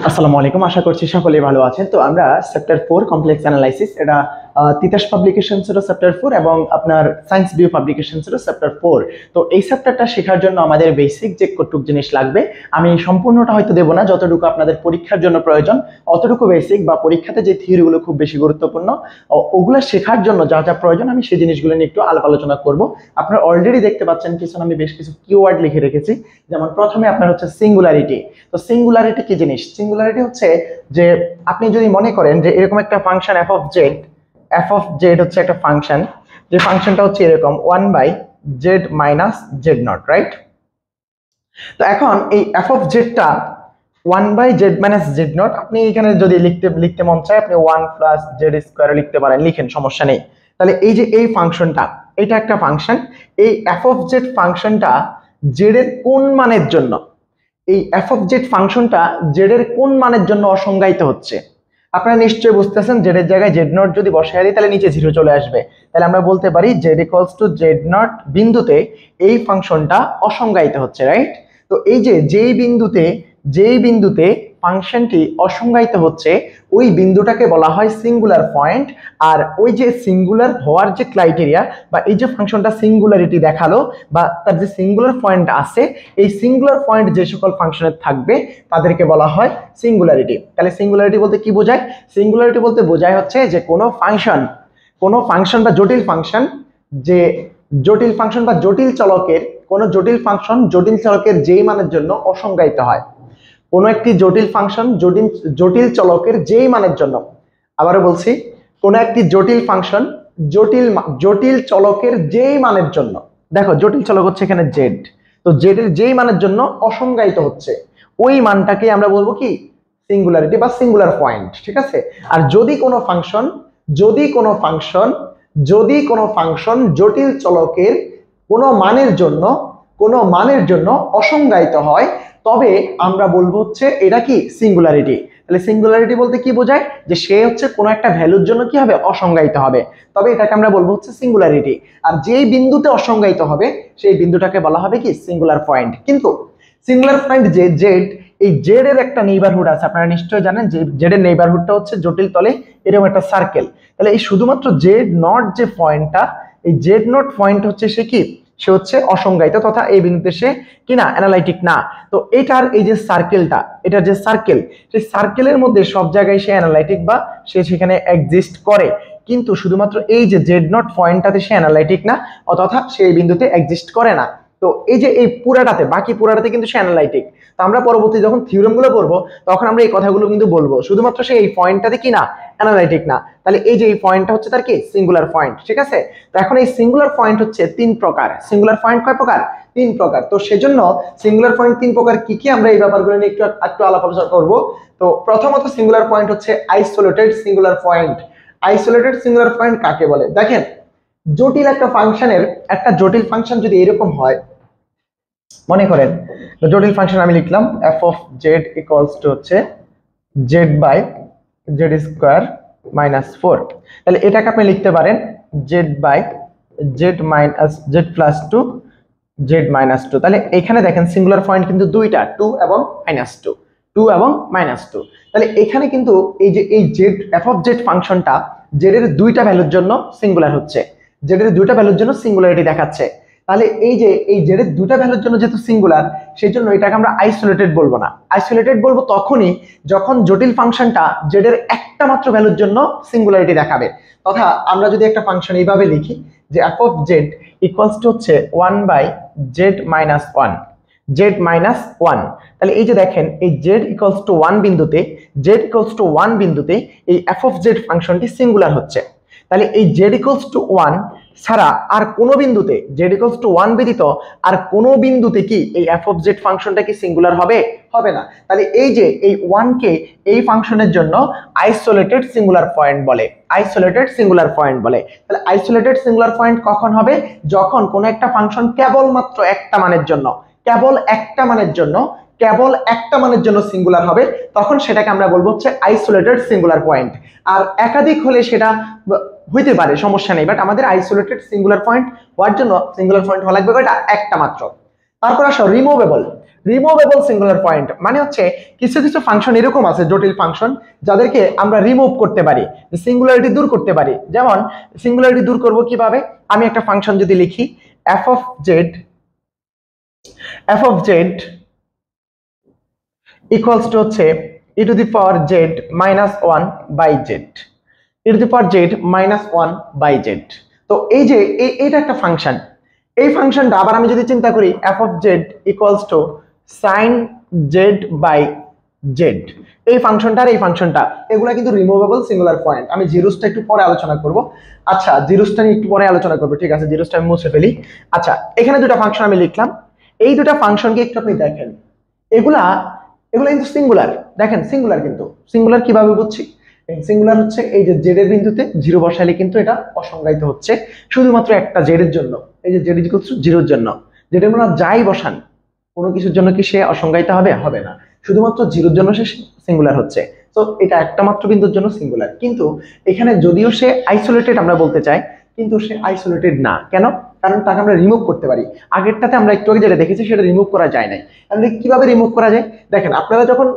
আসসালামু আলাইকুম, আশা করছি সকলেই ভালো আছেন। তো আমরা চ্যাপ্টার 4 কমপ্লেক্স অ্যানালাইসিস, এটা তিতাস পাবলিকেশনস এর চ্যাপ্টার 4 এবং আপনার সায়েন্স বিউ পাবলিকেশনস এর চ্যাপ্টার 4। তো এই চ্যাপ্টারটা শেখার জন্য আমাদের বেসিক যে কতটুকু জিনিস লাগবে আমি সম্পূর্ণটা হয়তো দেব না, যতটুকু আপনাদের পরীক্ষার জন্য প্রয়োজন অতটুকু বেসিক, বা পরীক্ষাতে যে থিওরিগুলো খুব বেশি গুরুত্বপূর্ণ ওগুলো শেখার জন্য যা যা প্রয়োজন আমি সেই জিনিসগুলো নিয়ে একটু আলাপ আলোচনা করব। আপনারা অলরেডি দেখতে পাচ্ছেন পিছনে আমি বেশ কিছু কিওয়ার্ড লিখে রেখেছি। যেমন প্রথমে আপনার হচ্ছে সিঙ্গুলারিটি। তো সিঙ্গুলারিটি কি জিনিস? সিঙ্গুলারিটি হচ্ছে যে আপনি যদি মনে করেন যে এরকম একটা ফাংশন এফ অফ জেড হচ্ছে একটা ফাংশন, যে ফাংশনটা হচ্ছে এরকম 1/z - z0, রাইট? তো এখন এই এফ অফ জেডটা 1/z - z0, আপনি এখানে যদি লিখতে মন চায় আপনি 1+z² লিখতে পারেন, লিখেন, সমস্যা নেই। তাহলে এই যে এই ফাংশনটা, এটা একটা ফাংশন। এই এফ অফ জেড ফাংশনটা জেড এর কোন মানের জন্য, এই এফ অফ জেড ফাংশনটা জেড এর কোন মানের জন্য অসংজ্ঞায়িত হচ্ছে? আপনারা নিশ্চয়ই বুঝতেছেন, জেড এর জায়গায় z0 যদি বসায় দিই তাহলে নিচে 0 চলে আসবে। তাহলে আমরা বলতে পারি z=z0 বিন্দুতে এই ফাংশনটা অসংজ্ঞায়িত হচ্ছে, রাইট? তো এই যে যেই বিন্দুতে ফাংশনটি অসংজ্ঞায়িত হচ্ছে ওই বিন্দুটাকে বলা হয় সিঙ্গুলার পয়েন্ট। আর ওই যে সিঙ্গুলার হওয়ার যে ক্রাইটেরিয়া, বা এই যে ফাংশনটা সিঙ্গুলারিটি দেখালো বা তার যে সিঙ্গুলার পয়েন্ট আছে, এই সিঙ্গুলার পয়েন্ট যে সকল ফাংশনের থাকবে তাদেরকে বলা হয় সিঙ্গুলারিটি। তাহলে সিঙ্গুলারিটি বলতে কি বোঝায়? সিঙ্গুলারিটি বলতে বোঝায় হচ্ছে যে কোনো ফাংশন বা জটিল ফাংশন, যে জটিল ফাংশন বা জটিল চলকের, কোনো জটিল ফাংশন জটিল চলকের যেই মানের জন্য অসংজ্ঞায়িত হয়, কোনো একটি জটিল ফাংশন জটিল চলকের যেই মানের জন্য, আবারও বলছি, কোনো একটি জটিল ফাংশন জটিল চলকের যেই মানের জন্য, দেখো জটিল চলক হচ্ছে এখানে জেড, তো জেড এর যেই মানের জন্য অসংজ্ঞায়িত হচ্ছে ওই মানটাকে আমরা বলবো কি? সিঙ্গুলারিটি বা সিঙ্গুলার পয়েন্ট, ঠিক আছে? আর যদি কোনো ফাংশন জটিল চলকের কোনো মানের জন্য অসংজ্ঞায়িত হয়, তবে আমরা বলবো হচ্ছে এটা কি? সিঙ্গুলারিটি। তাহলে সিঙ্গুলারিটি বলতে কি বোঝায়? যে সে হচ্ছে কোনো একটা ভ্যালুর জন্য কি হবে? অসংজ্ঞায়িত হবে, তবে এটাকে আমরা বলবো হচ্ছে সিঙ্গুলারিটি। আর যেই বিন্দুতে অসংজ্ঞায়িত হবে সেই বিন্দুটাকে বলা হবে কি? Singular point. কিন্তু সিঙ্গুলার পয়েন্ট যে জেড, এই জেড এর একটা নেইবারহুড আছে, আপনারা নিশ্চয়ই জানেন যে জেড এর নেইবারহুডটা হচ্ছে জটিল তলে এরকম একটা সার্কেল। তাহলে এই শুধুমাত্র জেড নট যে পয়েন্টটা, এই জেড নট পয়েন্ট হচ্ছে সে হচ্ছে অসংজ্ঞায়িত, তথা এই বিন্দুতে সে কি না? অ্যানালাইটিক না। তো এটার এই যে সার্কেলটা, এটার যে সার্কেল, সেই সার্কেলের মধ্যে সব জায়গায় সে অ্যানালাইটিক বা সে সেখানে এক্সিস্ট করে, কিন্তু শুধুমাত্র এই যে জেড নট পয়েন্টটাতে সে অ্যানালাইটিক না, অথবা সে এই বিন্দুতে এক্সিস্ট করে না। তো এই যে এই পুরাটাতে, বাকি পুরাটাতে কিন্তু সে অ্যানালাইটিক। তো আমরা পরবর্তী যখন থিওরেম গুলো পড়বো তখন আমরা এই কথাগুলো কিন্তু বলবো, শুধুমাত্র সে এই পয়েন্টটাতে কি না? অ্যানালাইটিক না। তাহলে এই যে এই পয়েন্টটা হচ্ছে তার কি? সিঙ্গুলার পয়েন্ট, ঠিক আছে? তো এখন এই সিঙ্গুলার পয়েন্ট হচ্ছে 3 প্রকার। সিঙ্গুলার পয়েন্ট কয় প্রকার? 3 প্রকার। তো সেজন্য সিঙ্গুলার পয়েন্ট 3 প্রকার কি কি আমরা এই ব্যাপারগুলো নিয়ে একটু আলাপ আলোচনা করবো। তো প্রথমত সিঙ্গুলার পয়েন্ট হচ্ছে isolated singular point. Isolated singular point কাকে বলে? দেখেন, একটা জটিল ফাংশন যদি এরকম হয়, মনে করেন জটিল ফাংশন আমি লিখলাম f(z) হচ্ছে z/z² - 4। তাহলে এটাকে আপনি লিখতে পারেন z/z+2 z-2। তাহলে এখানে দেখেন সিঙ্গুলার পয়েন্ট কিন্তু দুইটা, 2 এবং -2। তাহলে এখানে কিন্তু এই যে এই f(z) ফাংশনটা জেড এর দুইটা ভ্যালুর জন্য সিঙ্গুলার হচ্ছে, জেড এর দুইটা ভ্যালুর জন্য সিঙ্গুলারিটি দেখাচ্ছে। তাহলে এই যে এই জেড এর দুটা ভ্যালুর জন্য যেহেতু সিঙ্গুলার, সেই জন্য এটাকে আমরা আইসোলেটেড বলবো না। আইসোলেটেড বলবো তখনই যখন জটিল ফাংশনটা জেড এর একটা মাত্র ভ্যালুর জন্য সিঙ্গুলারিটি দেখাবে। তথা আমরা যদি একটা ফাংশন এইভাবে লিখি যে f(z) হচ্ছে 1/z-1, z-1। তাহলে এই যে দেখেন এই z=1 বিন্দুতে এই f(z) ফাংশনটি সিঙ্গুলার হচ্ছে। তাহলে এই z=1 ছাড়া আর কোনো বিন্দুতে, z=1 ব্যতীত আর কোনো বিন্দুতে কি এই f(z) ফাংশনটা কি সিঙ্গুলার হবে? হবে না। তাহলে এই যে এই 1 কে এই ফাংশনের জন্য আইসোলেটেড সিঙ্গুলার পয়েন্ট বলে। তাহলে আইসোলেটেড সিঙ্গুলার পয়েন্ট কখন হবে? যখন কোনো একটা ফাংশন কেবলমাত্র একটা মানের জন্য সিঙ্গুলার হবে, তখন সেটাকে আমরা বলবো হচ্ছে আইসোলেটেড সিঙ্গুলার পয়েন্ট। আর একাধিক হলে সেটা হইতে পারে, সমস্যা নেই, বাট আমাদের আইসোলেটেড সিঙ্গুলার পয়েন্ট হওয়ার জন্য সিঙ্গুলার পয়েন্ট হওয়া লাগবে এটা একটা মাত্র। তারপর আসো রিমুভেবল সিঙ্গুলার পয়েন্ট মানে হচ্ছে কিছু কিছু ফাংশন এরকম আছে, জটিল ফাংশন, যাদেরকে আমরা রিমুভ করতে পারি, সিঙ্গুলারিটি দূর করতে পারি। যেমন সিঙ্গুলারিটি দূর করব কিভাবে? আমি একটা ফাংশন যদি লিখি f of z equals to হচ্ছে e to the power z minus 1 by z, e to the power z minus 1 by z। তো এই যে এইটা একটা ফাংশন, এই ফাংশনটা আবার আমি যদি চিন্তা করি f of z equals to sin z by z, এই ফাংশনটা আর এই ফাংশনটা এগুলা কিন্তু রিমুভেবল সিঙ্গুলার পয়েন্ট। আমি জিরোসটা একটু পরে আলোচনা করব। আচ্ছা জিরোসটা নিয়ে একটু পরে আলোচনা করব, ঠিক আছে, জিরোসটা আমি মুছে ফেলি। আচ্ছা এখানে দুটো ফাংশন আমি লিখলাম, এই দুটো ফাংশনকে একটু আপনি দেখেন, এগুলা কিন্তু সিঙ্গুলার। দেখেন সিঙ্গুলার, কিন্তু সিঙ্গুলার কিভাবে বুঝছি? সিঙ্গুলার হচ্ছে এই যে জেড এর বিন্দুতে জিরো বসালে কিন্তু এটা অসংজ্ঞায়িত হচ্ছে শুধুমাত্র একটা জেড এর জন্য। এই যে জেড ইকুয়ালস টু জিরোর জন্য, জেড এর মানে যাই বসান কোনো কিছুর জন্য কি সে অসংজ্ঞায়িত হবে? হবে না, শুধুমাত্র জিরোর জন্য সে সিঙ্গুলার হচ্ছে। তো এটা একটা মাত্র বিন্দুর জন্য সিঙ্গুলার। কিন্তু এখানে যদিও সে আইসোলেটেড আমরা বলতে চাই, কিন্তু সে আইসোলেটেড না। কেন? কারণ তাকে আমরা রিমুভ করতে পারি। আগেরটাতে আমরা একটু আগে যেটা দেখেছি সেটা রিমুভ করা যায় নাই। তাহলে কিভাবে রিমুভ করা যায়? দেখেন আপনারা যখন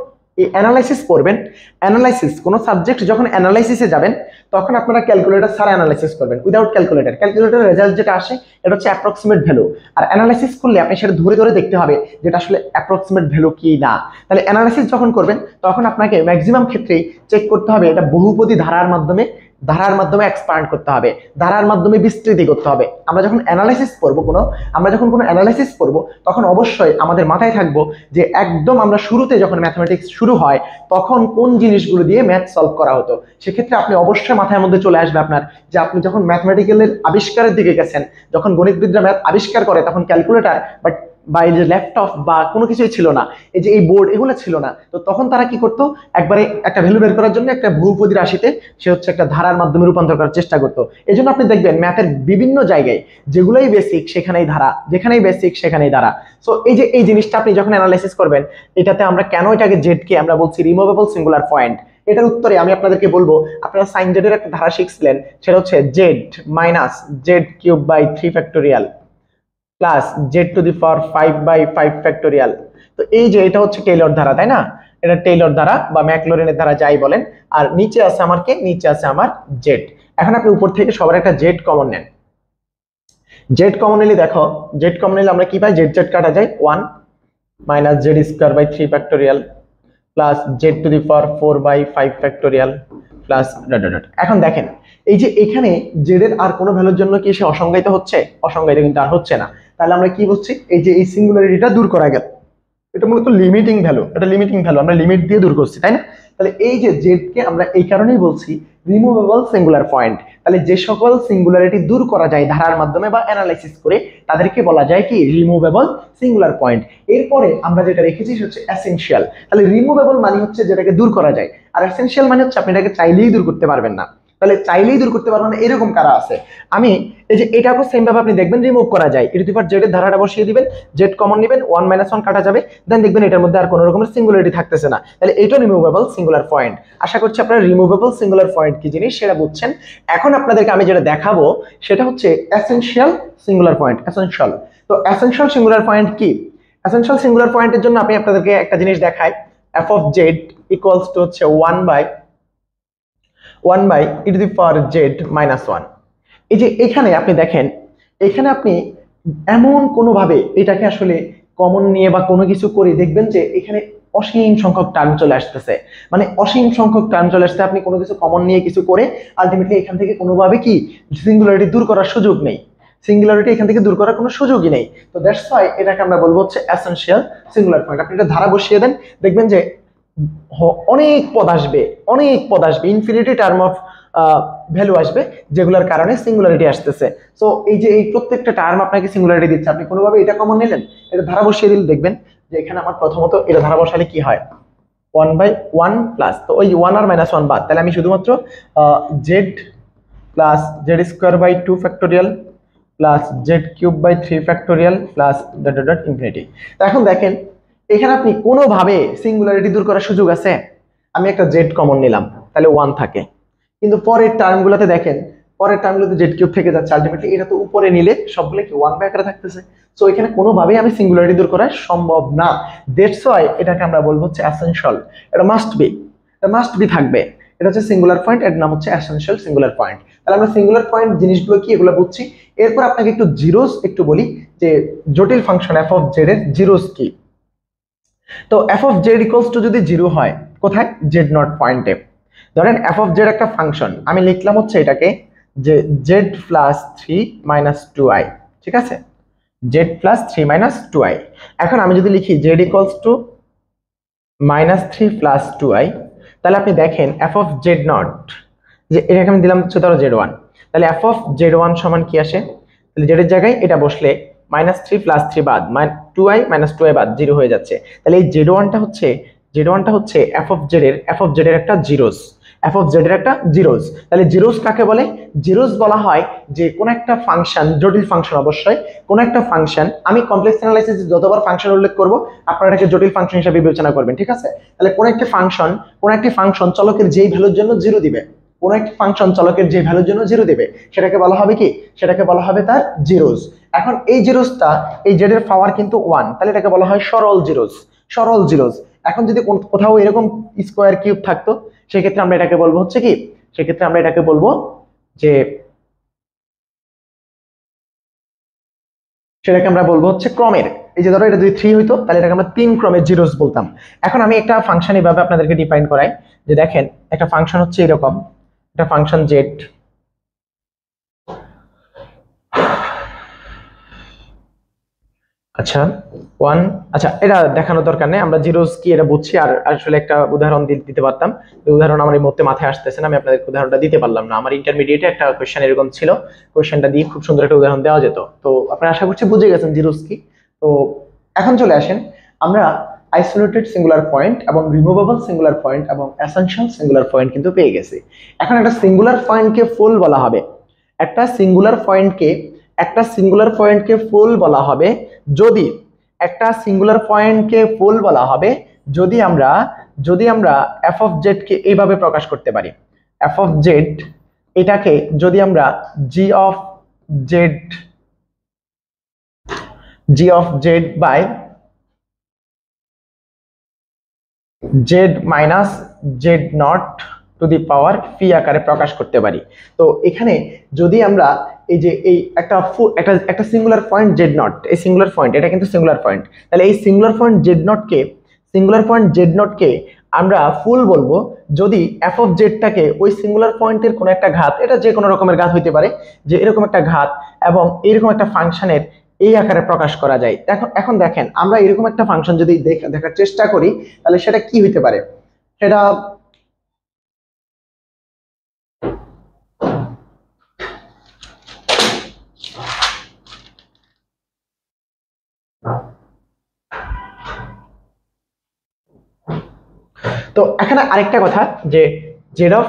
অ্যানালাইসিস করবেন, অ্যানালাইসিস কোনো সাবজেক্ট যখন অ্যানালাইসিসে যাবেন তখন আপনারা ক্যালকুলেটর ছাড়া অ্যানালাইসিস করবেন, উইদাউট ক্যালকুলেটর। ক্যালকুলেটরের রেজাল্ট যেটা আসে এটা হচ্ছে অ্যাপ্রক্সিমেট ভ্যালু, আর অ্যানালাইসিস করলে আপনি সেটা ধরে ধরে দেখতে হবে যেটা আসলে অ্যাপ্রক্সিমেট ভ্যালু কি না। তাহলে অ্যানালাইসিস যখন করবেন তখন আপনাকে ম্যাক্সিমাম ক্ষেত্রেই চেক করতে হবে এটা বহুপদী ধারার মাধ্যমে এক্সপ্যান্ড করতে হবে, ধারার মাধ্যমে বিস্তৃতি করতে হবে। আমরা যখন অ্যানালাইসিস করব আমরা যখন কোনো অ্যানালাইসিস করব তখন অবশ্যই আমাদের মাথায় থাকবো যে একদম আমরা শুরুতে যখন ম্যাথমেটিক্স শুরু হয় তখন কোন জিনিসগুলো দিয়ে ম্যাথ সলভ করা হতো। সেক্ষেত্রে আপনি অবশ্যই মাথার মধ্যে চলে আসবে আপনার যে আপনি যখন ম্যাথমেটিক্যালের আবিষ্কারের দিকে গেছেন, যখন গণিতবিদরা ম্যাথ আবিষ্কার করে তখন ক্যালকুলেটর বা এই যে ল্যাপটপ বা কোনো কিছুই ছিল না, এই যে এই বোর্ড এগুলো ছিল না। তো তখন তারা কি করতো, একবারে একটা ভ্যালু বের করার জন্য একটা বহুপদী রাশিতে সে হচ্ছে একটা ধারার মাধ্যমে রূপান্তর করার চেষ্টা করতো। এই জন্য আপনি দেখবেন ম্যাথের বিভিন্ন জায়গায় যেগুলোই বেসিক সেখানেই ধারা, যেখানেই বেসিক সেখানেই ধারা। সো এই যে এই জিনিসটা আপনি যখন অ্যানালাইসিস করবেন, এটাতে আমরা কেন এটাকে জেডকে আমরা বলছি রিমুভেবল সিঙ্গুলার পয়েন্ট, এটার উত্তরে আমি আপনাদেরকে বলবো আপনারা সাইন জেডের একটা ধারা শিখছিলেন, সেটা হচ্ছে Z minus Z cube by 3 factorial plus Z to the power 5 by 5 factorial. তো এই যে এটা হচ্ছে টেইলর ধারা, তাই না? এটা টেইলর ধারা বা ম্যাকলরিনের ধারা যাই বলেন। আর নিচে আছে আমার কে? নিচে আছে আমার জেড। এখন আপনি উপর থেকে সবার একটা জেড কমন নেন। জেড কমন নিলে দেখো, জেড কমন নিলে আমরা কি পাই? জেড জেড কাটা যায় 1 minus Z square by 3 factorial plus Z to the power 4 by 5 factorial plus dot dot dot. এখন দেখেন এই যে এখানে জেড এর আর কোনো ভ্যালুর জন্য কি সে অসংজ্ঞায়িত হচ্ছে? অসংজ্ঞায়িত কিন্তু আর হচ্ছে না। তাহলে আমরা কি বুঝছি? এই যে এই সিঙ্গুলারিটিটা দূর করা গেল, এটা মূলত লিমিটিং ভ্যালু, এটা লিমিটিং ভ্যালু আমরা লিমিট দিয়ে দূর করছি, তাই না? তাহলে এই যে জেড কে আমরা এই কারণেই বলছি রিমুভেবল সিঙ্গুলার পয়েন্ট। তাহলে যে সকল সিঙ্গুলারিটি দূর করা যায় ধারার মাধ্যমে বা অ্যানালাইসিস করে তাদেরকে বলা যায় কি? Removable singular point. এরপরে আমরা যেটা রেখেছি হচ্ছে এসেনশিয়াল। তাহলে রিমুভেবল মানে হচ্ছে যেটাকে দূর করা যায়, আর এসেনশিয়াল মানে হচ্ছে আপনি এটাকে চাইলেই দূর করতে পারবেন না। তাহলে চাইলেই দূর করতে পারবেন না এরকম কারা আছে? আমি এই যে এটাকে সেম ভাবে আপনি দেখবেন রিমুভ করা যায়। e to the power z এর ধারাটা বসিয়ে দিবেন, z কমন নেবেন, 1 - 1 কাটা যাবে, দেন দেখবেন এটার মধ্যে আর কোনো রকমের সিঙ্গুলারিটি থাকতেছে না। তাহলে এটা রিমুভেবল সিঙ্গুলার পয়েন্ট। আশা করছি আপনারা রিমুভেবল সিঙ্গুলার পয়েন্ট কি জিনিস সেটা বুঝছেন। এখন আপনাদেরকে আমি যেটা দেখাবো সেটা হচ্ছে এসেনশিয়াল সিঙ্গুলার পয়েন্ট। এসেনশিয়াল, তো এসেনশিয়াল সিঙ্গুলার পয়েন্ট কি? এসেনশিয়াল সিঙ্গুলার পয়েন্টের জন্য আমি আপনাদেরকে একটা জিনিস দেখাই, f of z equals to হচ্ছে 1 by e to the power z minus 1। এই যে এখানে আপনি দেখেন, এখানে আপনি এমন কোনোভাবে এটাকে আসলে কমন নিয়ে বা কোনো কিছু করে দেখবেন যে এখানে অসীম সংখ্যক টার্ম চলে আসতেছে, মানে অসীম সংখ্যক টার্ম চলে আসছে। আপনি কোনো কিছু কমন নিয়ে কিছু করে আলটিমেটলি এখান থেকে কোনোভাবে কি সিঙ্গুলারিটি দূর করার সুযোগ নেই, সিঙ্গুলারিটি এখান থেকে দূর করার কোনো সুযোগই নেই। তো দ্যাটস ওয়াই এটাকে আমরা বলবো হচ্ছে এসেনশিয়াল সিঙ্গুলার পয়েন্ট। আপনি এটা ধারা বসিয়ে দেন, দেখবেন যে অনেক পদ আসবে, অনেক পদ আসবে, ইনফিনিটি টার্ম অফ ভ্যালু আসবে যেগুলোর কারণে সিঙ্গুলারিটি আসতেছে। সো এই যে এই প্রত্যেকটা টার্ম আপনাকে সিঙ্গুলারিটি দিচ্ছে, আপনি কোনোভাবে এটা কমন নিলেন, এটা ধারা বসিয়ে দিলে দেখবেন যে এখানে আমার প্রথমত এটা ধারা বসালে কি হয়? 1/1 প্লাস, তো ওই 1 আর -1 বাদ, তাহলে আমি শুধুমাত্র z plus Z square by 2 factorial plus Z cube by 3 factorial plus dot dot dot infinity. তো এখন দেখেন এখানে আপনি কোনোভাবে সিঙ্গুলারিটি দূর করার সুযোগ আছে? আমি একটা জেড কমন নিলাম, তাহলে 1 থাকে, কিন্তু পরের টার্মগুলোতে দেখেন পরের টার্মগুলোতে জেড কিউব থেকে যাচ্ছে, আলটিমেটলি এটা তো উপরে নিলে সবগুলো কি 1 বাই আকারে থাকতেছে। সো এখানে কোনোভাবেই আমি সিঙ্গুলারিটি দূর করা সম্ভব না। দ্যাটস ওয়াই এটাকে আমরা বলবো হচ্ছে এসেনশিয়াল। এটা মাস্ট বি থাকবে। এটা হচ্ছে সিঙ্গুলার পয়েন্ট, এর নাম হচ্ছে এসেনশিয়াল সিঙ্গুলার পয়েন্ট। তাহলে আমরা সিঙ্গুলার পয়েন্ট জিনিসগুলো কি এগুলো বুঝছি। এরপর আপনাকে একটু জিরোস একটু বলি যে জটিল ফাংশন এফ অফ জেড এর জিরোস কি। তো F of Z equals two যদি জিরো হয় কোথায়, জেড নট পয়েন্টে। ধরেন এফ অফ জেড একটা ফাংশন, আমি লিখলাম হচ্ছে এটাকে যে জেড প্লাস 3 মাইনাস 2i, ঠিক আছে, জেড প্লাস 3 মাইনাস 2i। এখন আমি যদি লিখি Z equals two -3 plus 2i, তাহলে আপনি দেখেন এফ অফ জেড নট, যে এটাকে আমি দিলাম হচ্ছে ধরো জেড ওয়ান, তাহলে এফ অফ জেড ওয়ান সমান কি আসে, তাহলে জেডের জায়গায় এটা বসলে -3 প্লাস 3 বাদ 2i মাইনাস 2i বাদ 0 হয়ে যাচ্ছে। তাহলে এই জেড ওয়ানটা হচ্ছে এফ অফ জেড এর একটা জিরোস, এফ অফ জেড এর একটা জিরোস। তাহলে জিরোস কাকে বলে, জিরোস বলা হয় যে কোন একটা ফাংশন, জটিল ফাংশন অবশ্যই, কোন একটা ফাংশন, আমি কমপ্লেক্স অ্যানালাইসিসে যতবার ফাংশন উল্লেখ করব আপনারা এটাকে জটিল ফাংশন হিসেবে বিবেচনা করবেন, ঠিক আছে। তাহলে কোন একটি ফাংশন চলকের যেই ভ্যালুর জন্য জিরো দিবে, কোন একটি ফাংশন চলকের যে ভ্যালুর জন্য জিরো দিবে সেটাকে বলা হবে কি, সেটাকে বলা হবে তার জিরোস। এখন এই জিরোসটা, এই জেড এর পাওয়ার কিন্তু 1, তাহলে এটাকে বলা হয় সরল জিরোস। এখন যদি কোথাও এরকম স্কোয়ার কিউব থাকতো সেক্ষেত্রে আমরা এটাকে বলবো হচ্ছে কি, সেক্ষেত্রে আমরা এটাকে বলবো যে, সেটাকে আমরা বলবো হচ্ছে ক্রমের, এই যে ধরো এটা যদি 3 হইতো তাহলে এটাকে আমরা 3 ক্রমের জিরোস বলতাম। এখন আমি একটা ফাংশন এইভাবে আপনাদেরকে ডিফাইন করাই, যে দেখেন একটা ফাংশন হচ্ছে এরকম, একটা ফাংশন জেড, আচ্ছা এটা দেখানোর দরকার নেই, আমরা জিরোস কি এটা বুঝছি। আর আসলে একটা উদাহরণ দিতে পারতাম, উদাহরণ আমার এই মুহূর্তে মাথায় আসতেছে না, আমি আপনাদের উদাহরণটা দিতে পারলাম না। আমার ইন্টারমিডিয়েটে একটা কোশ্চেন এরকম ছিল, কোশ্চেনটা দিয়ে খুব সুন্দর একটা উদাহরণ দেওয়া যেত। তো আপনারা আশা করছি বুঝে গেছেন জিরোস কি। তো এখন চলে আসেন, আমরা আইসোলেটেড সিঙ্গুলার পয়েন্ট এবং রিমুভেবল সিঙ্গুলার পয়েন্ট এবং এসেনশিয়াল সিঙ্গুলার পয়েন্ট কিন্তু পেয়ে গেছি। এখন একটা সিঙ্গুলার পয়েন্টকে ফুল বলা হবে, একটা সিঙ্গুলার পয়েন্টকে ফুল বলা হবে যদি, একটা সিঙ্গুলার পয়েন্টকে ফুল বলা হবে যদি আমরা এফ অফ জেড কে এইভাবে প্রকাশ করতে পারি, এফ অফ জেড এটাকে যদি আমরা G of Z by Z minus Z nought to the power P আকারে প্রকাশ করতে পারি। তো এখানে যদি আমরা এই যে এই একটা সিঙ্গুলার পয়েন্ট জেড নট, এই সিঙ্গুলার পয়েন্ট এটা কিন্তু সিঙ্গুলার পয়েন্ট, তাহলে এই সিঙ্গুলার পয়েন্ট জেড নটকে আমরা ফুল বলবো যদি এফ অফ জেডটাকে ওই সিঙ্গুলার পয়েন্টের কোনো একটা ঘাত, এটা যে কোনো রকমের ঘাত হইতে পারে, যে এরকম একটা ঘাত এবং এরকম একটা ফাংশনের এই আকারে প্রকাশ করা যায়। এখন দেখেন আমরা এরকম একটা ফাংশন যদি দেখার চেষ্টা করি তাহলে সেটা কি হইতে পারে, সেটা তো এখানে আরেকটা কথা যে Z of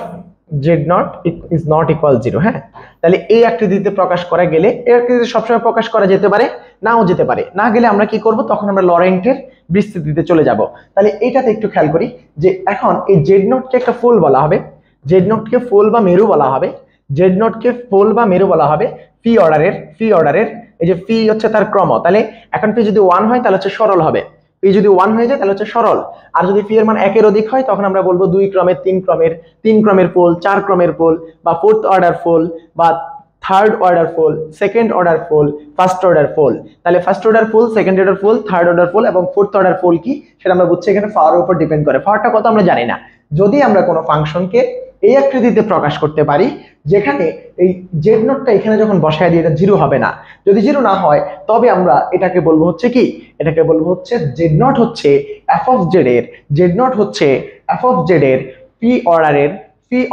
z nought is not equal 0, হ্যাঁ। তাহলে এই আকৃতিতে প্রকাশ করা গেলে, এই আকৃতিতে সবসময় প্রকাশ করা যেতে পারে, নাও যেতে পারে, না গেলে আমরা কি করব, তখন আমরা লরেন্টের বিস্তৃতিতে চলে যাব। তাহলে এইটাতে একটু খেয়াল করি যে এখন এই জেড নটকে একটা ফুল বলা হবে, জেড নটকে ফুল বা মেরু বলা হবে ফি অর্ডারের, এই যে ফি হচ্ছে তার ক্রম, তাহলে এখন ফি যদি 1 হয় তাহলে হচ্ছে সরল হবে, পি যদি 1 হয়ে যায় তাহলে হচ্ছে সরল। আর যদি পি এর মান 1 এর অধিক হয় তখন আমরা বলবো 2 ক্রমের, 3 ক্রমের পোল, 4 ক্রমের পোল, বা 4th অর্ডার পোল, বা 3rd order pole, 2nd order pole, 1st order pole. তাহলে 1st order pole, 2nd order pole, 3rd order pole এবং 4th অর্ডার পোল কি সেটা আমরা বুঝছি এখানে পাওয়ারের উপর ডিপেন্ড করে। পাওয়ারটা কত আমরা জানি না। যদি আমরা কোনো ফাংশনকে এই আকৃতিতে প্রকাশ করতে পারি যেখানে এই জেড নটটা এখানে যখন বসায় দিই এটা 0 হবে না, যদি 0 না হয় তবে আমরা এটাকে বলবো হচ্ছে কি, এটাকে বলবো হচ্ছে জেড নট হচ্ছে এফ অফ জেড এর পি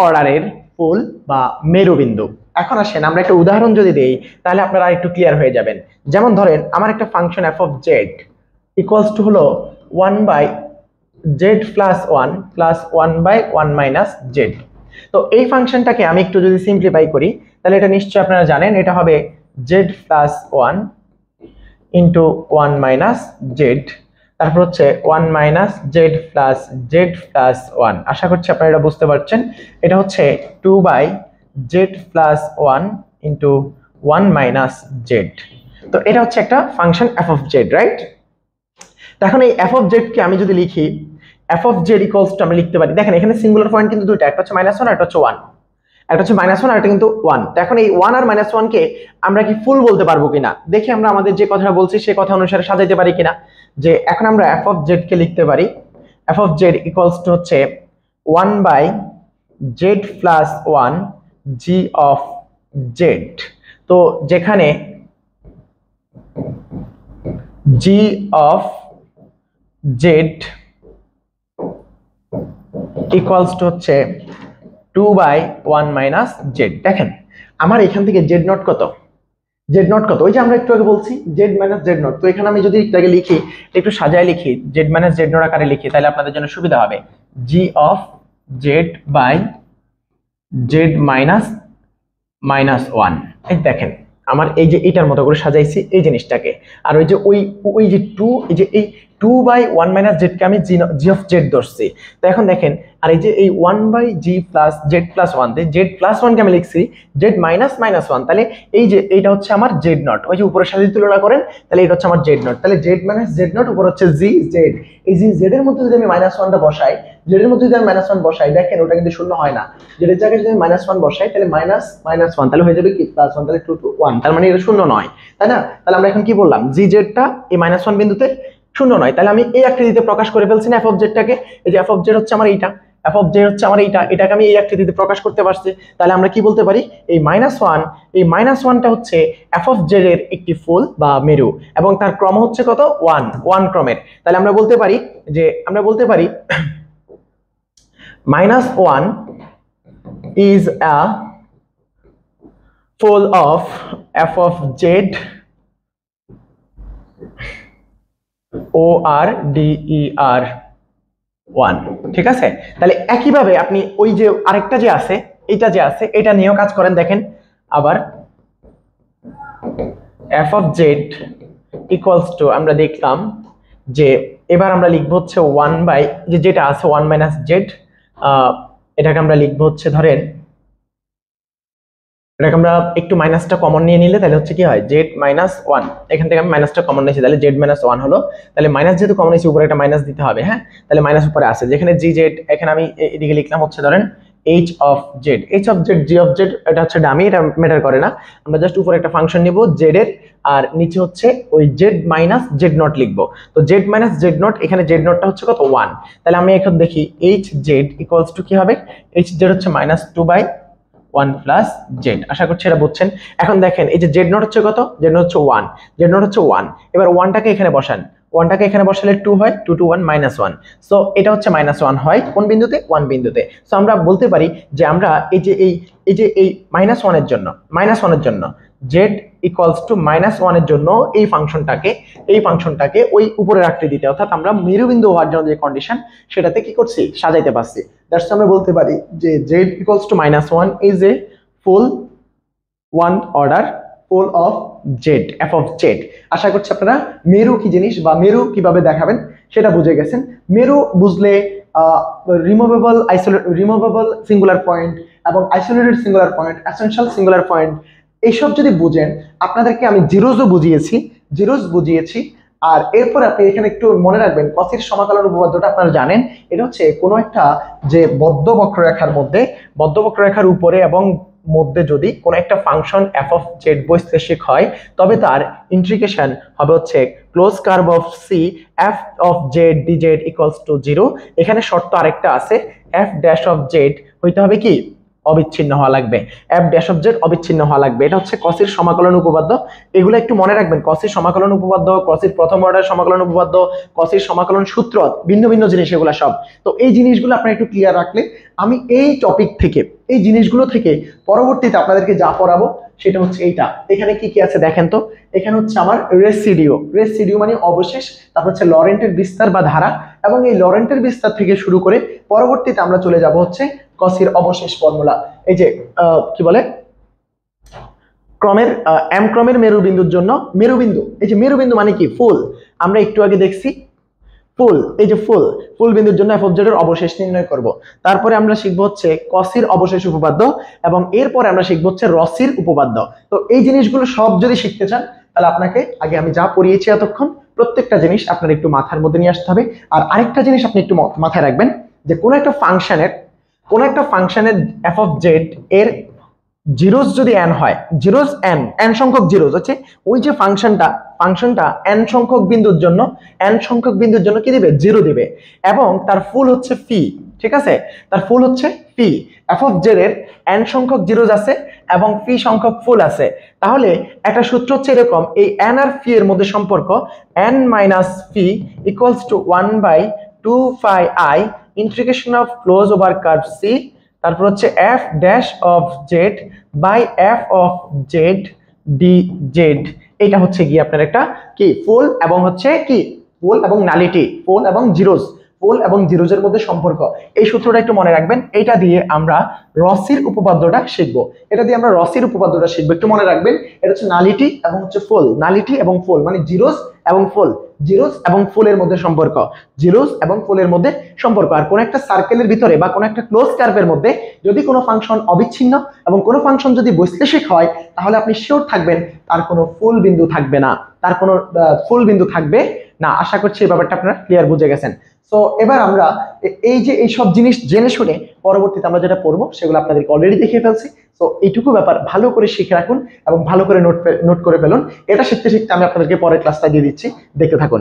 অর্ডারের পোল বা মেরুবিন্দু। এখন আসেন আমরা একটা উদাহরণ যদি দেই তাহলে আপনারা একটু ক্লিয়ার হয়ে যাবেন। যেমন ধরেন আমার একটা function F of Z equals to হলো 1 by Z plus 1 plus 1 by 1 minus Z. তো এই ফাংশনটাকে আমি একটু যদি সিম্পলিফাই করি তাহলে এটা নিশ্চয়ই আপনারা জানেন, এটা হবে Z plus 1 into 1 minus Z, তারপর হচ্ছে 1 মাইনাস জেড প্লাস 1। আশা করছি আপনারা এটা বুঝতে পারছেন। এটা হচ্ছে 2 by Z plus one into one minus Z. তো এটা হচ্ছে একটা function F of Z, right? তো এখন এই এফ অফ জেড কে আমি যদি লিখি F of Z equals two আমি লিখতে পারি, দেখেন এখানে সিঙ্গুলার পয়েন্ট কিন্তু দুইটা, একটা হচ্ছে মাইনাস ওয়ান আর একটা হচ্ছে ওয়ান, একটা হচ্ছে মাইনাস ওয়ান আর একটা কিন্তু ওয়ান। তো এখন এই ওয়ান আর মাইনাস ওয়ান কে আমরা কি ফুল বলতে পারবো কিনা দেখি, আমরা আমাদের যে কথা বলছি সেই কথা অনুসারে সাজাইতে পারি কিনা। যে এখন আমরা এফ অফ জেড কে লিখতে পারি F of Z equals to হচ্ছে one by Z plus one G of Z. তো যেখানে G of Z equals to হচ্ছে 2/1 মাইনাস জেড। দেখেন আমার এখান থেকে জেড নট কত, জেড নট কত, ওই যে আমরা একটু আগে বলছি জেড মাইনাস জেড নট। তো এখানে আমি যদি এটাকে লিখি, একটু সাজায় লিখি, জেড মাইনাস জেড নট আকারে লিখি, তাহলে আপনাদের জন্য সুবিধা হবে। G of Z by Z minus minus one. এই দেখেন আমার এই যে এইটার মতো করে সাজাইছি এই জিনিসটাকে, আর ওই যে ওই যে টু, এই যে এই 2/1 মাইনাস জেডকে আমি জি অফ জেড ধরছি। তো এখন দেখেন আর এই যে এই 1/জি plus Z plus one, Z plus ওয়ানকে আমি লিখছি জেড মাইনাস মাইনাস ওয়ান, তাহলে এই যে এইটা হচ্ছে আমার জেড নট। ওই যে উপরের সাথে তুলনা করেন তাহলে এটা হচ্ছে আমার জেড নট, তাহলে জেড মাইনাস জেড নট উপর হচ্ছে জি জেড। এই জি জেড এর মধ্যে যদি আমি মাইনাস ওয়ানটা বসাই, জেড এর মধ্যে যদি আমি মাইনাস ওয়ান বসাই, দেখেন ওটা কিন্তু শূন্য হয় না। জেড এর জায়গায় যদি আমি মাইনাস ওয়ান বসাই তাহলে মাইনাস মাইনাস ওয়ান, তাহলে হয়ে যাবে কি প্লাস ওয়ান, তাহলে 2 to 1, তার মানে এটা শূন্য নয়, তাই না? তাহলে আমরা এখন কি বললাম, জি জেডটা এই মাইনাস ওয়ান বিন্দুতে শূন্য নয়, তাহলে আমি এই আকৃতিতে প্রকাশ করে ফেলছি না এফ অফ জেডটাকে। এই যে এফ অফ জেড হচ্ছে আমার এইটা, এফ অফ জেড হচ্ছে আমার এইটা, এটাকে আমি এই আকৃতিতে প্রকাশ করতে পারছি। তাহলে আমরা কি বলতে পারি, এই মাইনাস ওয়ান, এই মাইনাস ওয়ানটা হচ্ছে এফ অফ জেড এর একটি ফুল বা মেরু, এবং তার ক্রম হচ্ছে কত, ওয়ান, ওয়ান ক্রমের। তাহলে আমরা বলতে পারি যে minus one is a pole of f of z ORDER 1, ঠিক আছে? তাহলে একইভাবে আপনি ওই যে আরেকটা যে আছে, এটা নিয়েও কাজ করেন। দেখেন আবার f of z equals to, আমরা দেখলাম যে এবার আমরা লিখবো হচ্ছে 1 বাই যেটা আছে 1 মাইনাস জেড, এটাকে আমরা লিখবো হচ্ছে, ধরেন এটাকে আমরা একটু মাইনাসটা কমন নিয়ে নিলে তাহলে হচ্ছে কি হয়, জেড মাইনাস ওয়ান, এখান থেকে আমি মাইনাসটা কমন নিয়েছি তাহলে জেড মাইনাস ওয়ান হলো। তাহলে মাইনাস যেহেতু কমন নিয়েছি উপরে একটা মাইনাস দিতে হবে, হ্যাঁ? তাহলে মাইনাস উপরে আছে, যেখানে জি জেড, এখানে আমি এদিকে লিখলাম হচ্ছে ধরেন H of Z, G of Z, এটা হচ্ছে ডামি, এটা ম্যাটার করে না। আমরা জাস্ট উপরে একটা ফাংশন নিব জেড এর, আর নিচে হচ্ছে ওই জেড মাইনাস জেড নট লিখবো। তো জেড মাইনাস জেড নট, এখানে জেড নটটা হচ্ছে কত, ওয়ান। তাহলে আমি এখন দেখি এইচ জেড ইকুয়ালস টু কি হবে, এইচ জেড হচ্ছে মাইনাস 2/1 প্লাস জেড। আশা করছি এটা বুঝছেন। এখন দেখেন এই যে জেড নট হচ্ছে কত, জেড নট হচ্ছে 1, জেড নট হচ্ছে 1। এবার 1টাকে এখানে বসান, 1টাকে এখানে বসালে 2 হয়, 2 to 1 মাইনাস 1। সো এটা হচ্ছে মাইনাস 1 হয় কোন বিন্দুতে, 1 বিন্দুতে। সো আমরা বলতে পারি যে আমরা এই মাইনাস 1 এর জন্য জেড ইকুয়ালস টু মাইনাস 1 এর জন্য এই ফাংশনটাকে ওই উপরের আকৃতিতে, অর্থাৎ আমরা মেরুবিন্দু হওয়ার জন্য যে কন্ডিশন সেটাতে কি করছি, সাজাইতে পারছি। দ্যাটস আমরা বলতে পারি যে Z equals to minus 1 is a full one order pole of Z, F of Z. আশা করছি আপনারা মেরু কি জিনিস বা মেরু কিভাবে দেখাবেন সেটা বুঝে গেছেন। মেরু বুঝলে রিমুভেবল সিঙ্গুলার পয়েন্ট এবং isolated singular point, essential singular point, এইসব যদি বুঝেন, আপনাদেরকে আমি জিরোজ বুঝিয়েছি। আর এরপর আপনি এখানে একটু মনে রাখবেন কসির সমাকলন উপপাদ্যটা আপনারা জানেন। এটা হচ্ছে কোনো একটা যে বদ্ধ বক্ররেখার উপরে এবং মধ্যে যদি কোনো একটা ফাংশন এফ অফ জেড বৈশ্লেষিক হয়, তবে তার ইন্টিগ্রেশন হবে হচ্ছে close curve of C F of Z dz equals to 0। এখানে শর্ত আরেকটা আছে, এফ ড্যাশ অফ জেড হইতে হবে কি, অবিচ্ছিন্ন হওয়া লাগবে, এফ ড্যাশ অফ জেড অবিচ্ছিন্ন হওয়া লাগবে। এটা হচ্ছে কসির সমাকলন উপপাদ্য। এগুলো একটু মনে রাখবেন, কসির সমাকলন উপপাদ্য, কসির প্রথম অর্ডার সমাকলন উপপাদ্য, কসির সমাকলন সূত্র, ভিন্ন ভিন্ন জিনিস এগুলো সব। তো এই জিনিসগুলো আপনারা একটু ক্লিয়ার রাখলে আমি এই টপিক থেকে, এই জিনিসগুলো থেকে পরবর্তীতে আপনাদেরকে যা পড়াবো সেটা হচ্ছে এইটা। এখানে কি কি আছে দেখেন তো, এখানে হচ্ছে আমার রেসিডিউ মানে অবশেষ, তারপর হচ্ছে লরেন্টের বিস্তার বা ধারা, এবং এই লরেন্টের বিস্তার থেকে শুরু করে পরবর্তীতে আমরা চলে যাব হচ্ছে কসির অবশেষ ফর্মুলা। এই যে কি বলে এম ক্রমের মেরুবিন্দুর জন্য মেরুবিন্দু, এই যে মেরুবিন্দু মানে কি, ফুল। আমরা একটু আগে দেখছি ফুল, এই যে ফুল, ফুল বিন্দুর জন্য f of z এর অবশেষ নির্ণয় করব। তারপরে আমরা শিখবো হচ্ছে কসির অবশেষ উপপাদ্য এবং এরপরে আমরা শিখবো হচ্ছে রসির উপপাদ্য। তো এই জিনিসগুলো সব যদি শিখতে চান তাহলে আপনাকে আগে আমি যা পড়িয়েছি এতক্ষণ প্রত্যেকটা জিনিস আপনার একটু মাথার মধ্যে নিয়ে আসতে হবে। আর আরেকটা জিনিস আপনি একটু মাথায় রাখবেন যে কোন একটা ফাংশনের f of z এর জিরোস যদি n হয়, জিরোস n সংখ্যক জিরোস হচ্ছে ওই যে ফাংশনটা n সংখ্যক বিন্দুর জন্য কি দিবে, জিরো দিবে এবং তার ফুল হচ্ছে ফি। ঠিক আছে, তার ফুল হচ্ছে ফি। f of z এর n সংখ্যক জিরোস আছে এবং ফি সংখ্যক ফুল আছে। তাহলে একটা সূত্র হচ্ছে এরকম, এই n আর ফি এর মধ্যে সম্পর্ক n minus phi equals to 1/2 phi i integration of close over curve C, তারপর হচ্ছে f dash of Z by f of Z dz। এটা হচ্ছে কি আপনার একটা কি ফুল এবং হচ্ছে কি ফুল এবং নালিটি, ফুল এবং জিরোজের মধ্যে সম্পর্ক। এই সূত্রটা একটু মনে রাখবেন। এটা দিয়ে আমরা রসির উপপাদ্যটা শিখবো, একটু মনে রাখবেন। এটা হচ্ছে নালিটি এবং হচ্ছে ফুল, নালিটি এবং ফুল মানে জিরোস এবং ফুলের মধ্যে সম্পর্ক, আর কোন একটা সার্কেলের ভিতরে বা কোন একটা ক্লোজ কার্ভের মধ্যে যদি কোনো ফাংশন অবিচ্ছিন্ন এবং কোনো ফাংশন যদি বৈশ্লেষিক হয় তাহলে আপনি শিওর থাকবেন তার কোনো ফুল বিন্দু থাকবে না। আশা করছি এই ব্যাপারটা আপনারা ক্লিয়ার বুঝে গেছেন। সো এবার আমরা এই সব জিনিস জেনে শুনে পরবর্তীতে আমরা যেটা পড়বো সেগুলো আপনাদেরকে অলরেডি দেখিয়ে ফেলছি। তো এইটুকু ব্যাপার ভালো করে শিখে রাখুন এবং ভালো করে নোট করে ফেলুন। এটা শিখতে শিখতে আমি আপনাদেরকে পরের ক্লাসটা দিয়ে দিচ্ছি, দেখতে থাকুন।